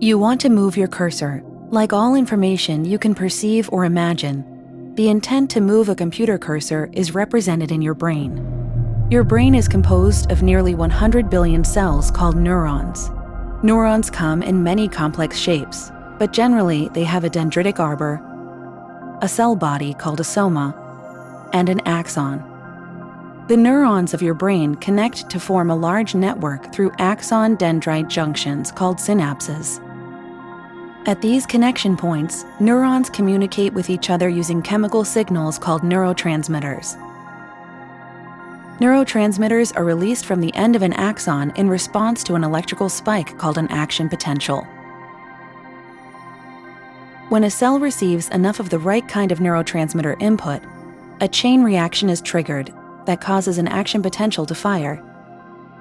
You want to move your cursor. Like all information you can perceive or imagine, the intent to move a computer cursor is represented in your brain. Your brain is composed of nearly 100 billion cells called neurons. Neurons come in many complex shapes, but generally they have a dendritic arbor, a cell body called a soma, and an axon. The neurons of your brain connect to form a large network through axon-dendrite junctions called synapses. At these connection points, neurons communicate with each other using chemical signals called neurotransmitters. Neurotransmitters are released from the end of an axon in response to an electrical spike called an action potential. When a cell receives enough of the right kind of neurotransmitter input, a chain reaction is triggered that causes an action potential to fire,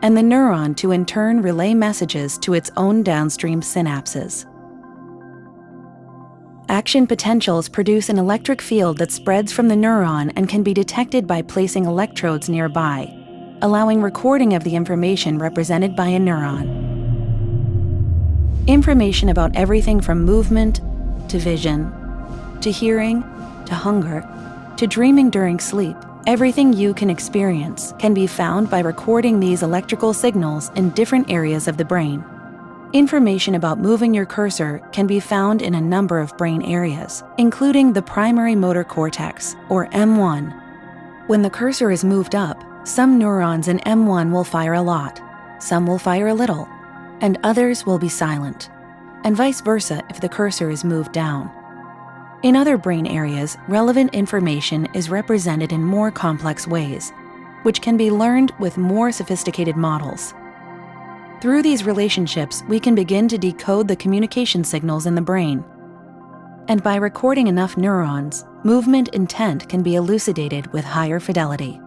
and the neuron to in turn relay messages to its own downstream synapses. Action potentials produce an electric field that spreads from the neuron and can be detected by placing electrodes nearby, allowing recording of the information represented by a neuron. Information about everything from movement to vision, to hearing, to hunger, to dreaming during sleep, everything you can experience can be found by recording these electrical signals in different areas of the brain. Information about moving your cursor can be found in a number of brain areas, including the primary motor cortex, or M1. When the cursor is moved up, some neurons in M1 will fire a lot, some will fire a little, and others will be silent, and vice versa if the cursor is moved down. In other brain areas, relevant information is represented in more complex ways, which can be learned with more sophisticated models. Through these relationships, we can begin to decode the communication signals in the brain. And by recording enough neurons, movement intent can be elucidated with higher fidelity.